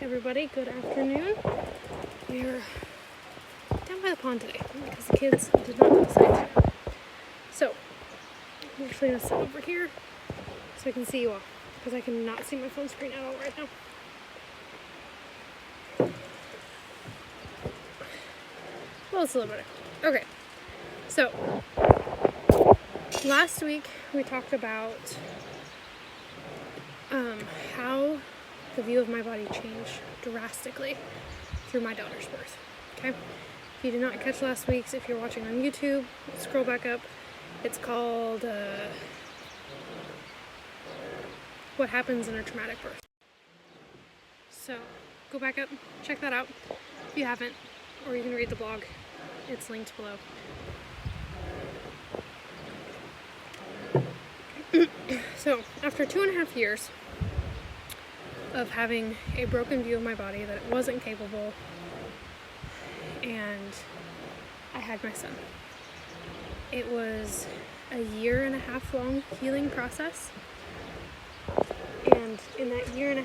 everybody, good afternoon. We're down by the pond today because the kids did not go outside. So, I'm actually going to sit over here so I can see you all because I cannot see my phone screen at all right now. Well, it's a little better. Okay, so last week we talked about how the view of my body changed drastically through my daughter's birth. Okay, if you did not catch last week's, if you're watching on YouTube, scroll back up. It's called What Happens in a Traumatic Birth. So go back up, check that out if you haven't, or you can read the blog. It's linked below. So after 2.5 years of having a broken view of my body, that it wasn't capable, and I had my son. It was a 1.5 year long healing process, and in that 1.5 years,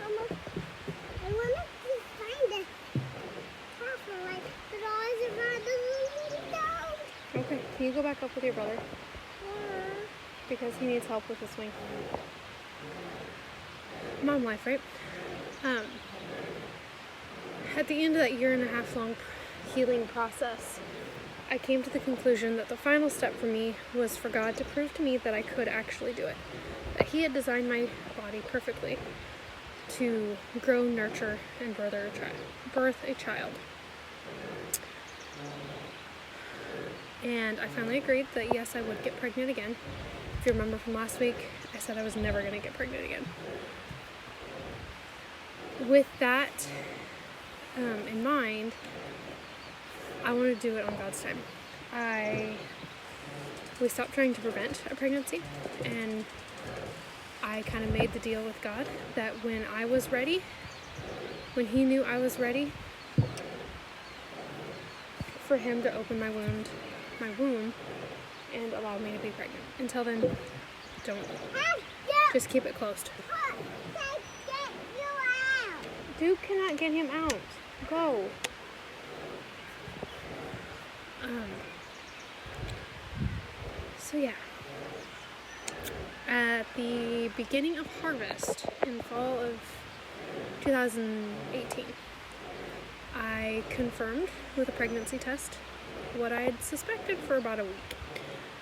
Mama, I want to find it. Like the doors around the window. okay, can you go back up with your brother? Yeah. Because he needs help with the swing. Mom life, right? At the end of that 1.5 year long healing process, I came to the conclusion that the final step for me was for God to prove to me that I could actually do it. That He had designed my body perfectly to grow, nurture, and birth a child. And I finally agreed that yes, I would get pregnant again. If you remember from last week, I said I was never going to get pregnant again. With that in mind, I wanted to do it on God's time. We stopped trying to prevent a pregnancy, and I kind of made the deal with God that when I was ready, when He knew I was ready, for Him to open my womb, and allow me to be pregnant. Until then, don't. Just keep it closed. Duke cannot get him out. Go. So yeah. At the beginning of harvest in fall of 2018, I confirmed with a pregnancy test what I had suspected for about a week,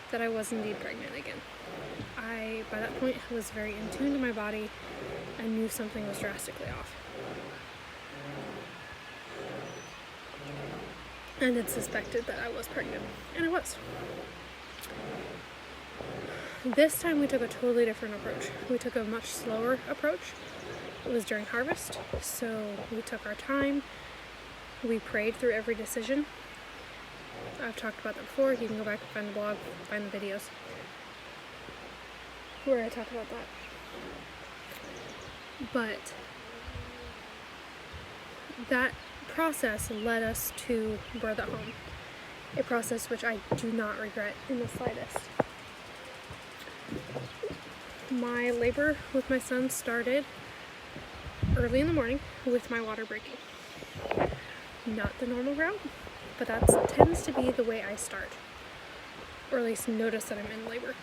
that I was indeed pregnant again. I, by that point, was very in tune to my body. I knew something was drastically off. And had suspected that I was pregnant. And I was. This time we took a totally different approach. We took a much slower approach. It was during harvest, so we took our time. We prayed through every decision. I've talked about that before. You can go back and find the blog, find the videos where I talk about that. But that process led us to birth at home. A process which I do not regret in the slightest. My labor with my son started early in the morning with my water breaking. Not the normal route, but that tends to be the way I start. Or at least notice that I'm in labor.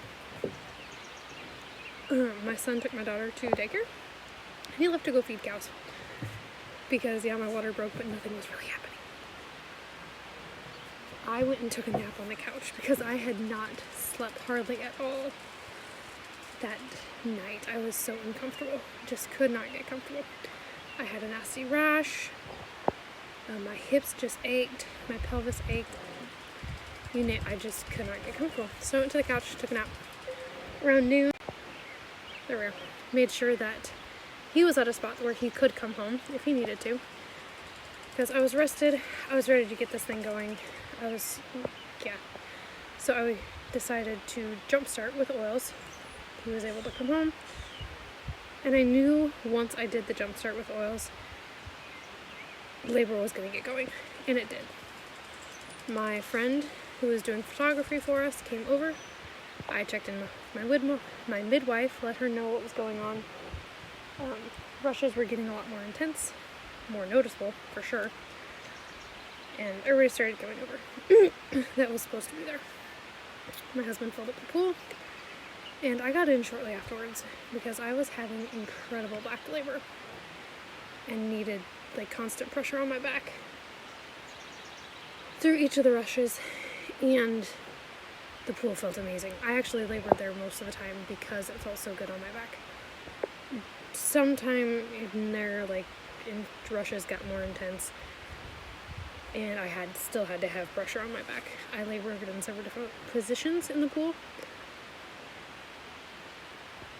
My son took my daughter to daycare, and he left to go feed cows. Because, yeah, my water broke, but nothing was really happening. I went and took a nap on the couch because I had not slept hardly at all that night. I was so uncomfortable. Just could not get comfortable. I had a nasty rash. My hips just ached. My pelvis ached. I just could not get comfortable. So I went to the couch, took a nap. Around noon, there we go. Made sure that he was at a spot where he could come home if he needed to. Because I was rested. I was ready to get this thing going. So I decided to jumpstart with oils. He was able to come home. And I knew once I did the jumpstart with oils, labor was going to get going, and it did. My friend who was doing photography for us came over. I checked in with my midwife, let her know what was going on. Rushes were getting a lot more intense, more noticeable for sure, and everybody started coming over that was supposed to be there. My husband filled up the pool, and I got in shortly afterwards because I was having incredible back labor and needed like constant pressure on my back through each of the rushes, and the pool felt amazing. I actually labored there most of the time because it felt so good on my back. Sometime in there, like in rushes got more intense, and I still had to have pressure on my back. I labored in several different positions in the pool.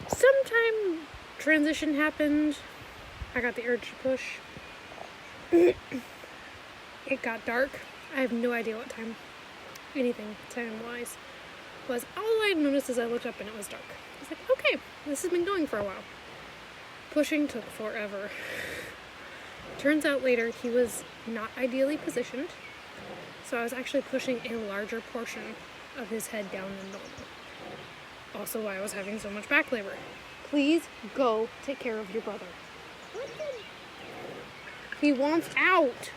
Sometime transition happened. I got the urge to push. It got dark. I have no idea what time anything time-wise was. All I noticed is I looked up and it was dark. I was like, okay, this has been going for a while. Pushing took forever. Turns out later he was not ideally positioned, so I was actually pushing a larger portion of his head down than normal. Also why I was having so much back labor. Please go take care of your brother. He wants out.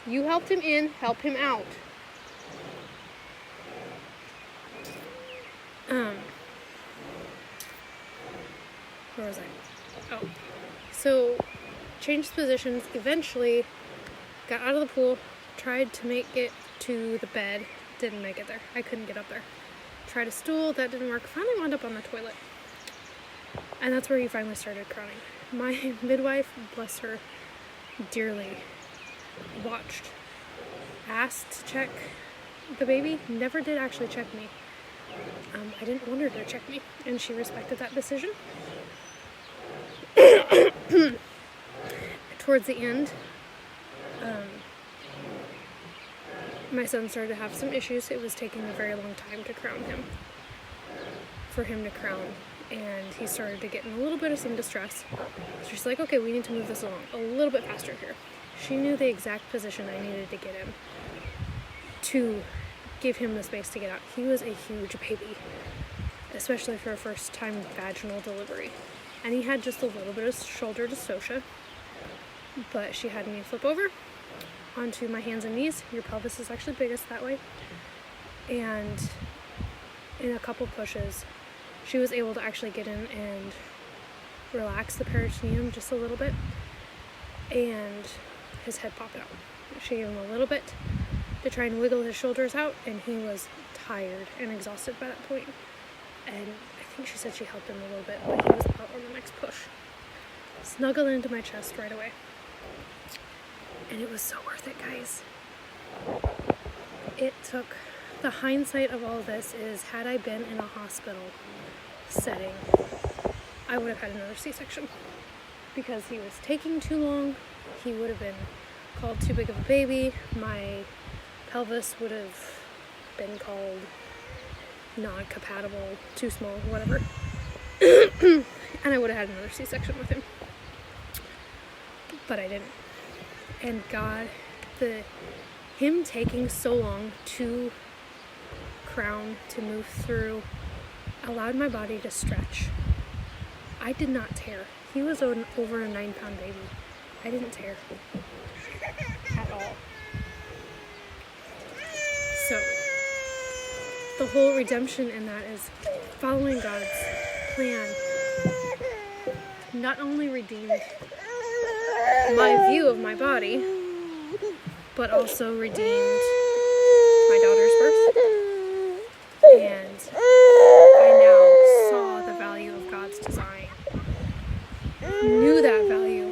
You helped him in, help him out. Where was I? Oh. So, changed positions, eventually got out of the pool, tried to make it to the bed, didn't make it there. I couldn't get up there. Tried a stool, that didn't work. Finally wound up on the toilet. And that's where he finally started crowning. My midwife, bless her dearly, watched, asked to check the baby, never did actually check me. I didn't want her to check me, and she respected that decision. Towards the end, my son started to have some issues. It was taking a very long time to crown him, for him to crown, and he started to get in a little bit of some distress. So she's like, okay, we need to move this along a little bit faster here. She knew the exact position I needed to get in to give him the space to get out. He was a huge baby, especially for a first time vaginal delivery. And he had just a little bit of shoulder dystocia, but she had me flip over onto my hands and knees. Your pelvis is actually biggest that way. And in a couple pushes, she was able to actually get in and relax the peritoneum just a little bit, and his head popped out. She gave him a little bit to try and wiggle his shoulders out, and he was tired and exhausted by that point. And I think she said she helped him a little bit, but he was out on the next push. Snuggled into my chest right away. And it was so worth it, guys. It took, the hindsight of all this is, had I been in a hospital setting, I would have had another C-section. Because he was taking too long, he would have been called too big of a baby, my pelvis would have been called non-compatible, too small, whatever. And I would have had another C-section with him. But I didn't. And God, him taking so long to crown, to move through, allowed my body to stretch. I did not tear. He was over a 9-pound baby. I didn't tear at all. So, the whole redemption in that is following God's plan. Not only redeemed my view of my body, but also redeemed my daughter's birth. And I now saw the value of God's design, knew that value,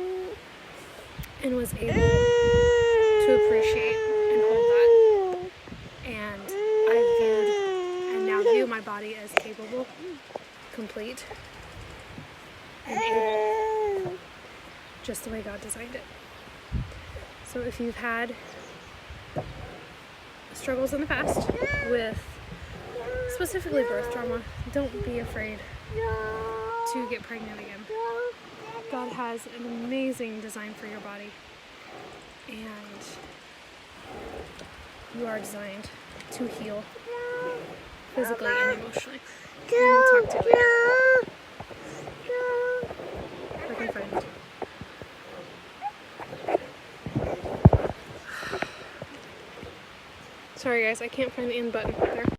and was able to appreciate and hold that. And I view my body as capable, complete, and able, just the way God designed it. So if you've had struggles in the past with specifically birth trauma, don't be afraid to get pregnant again. God has an amazing design for your body, and you are designed to heal physically and emotionally. And we'll talk to you later. Sorry guys, I can't find the end button there.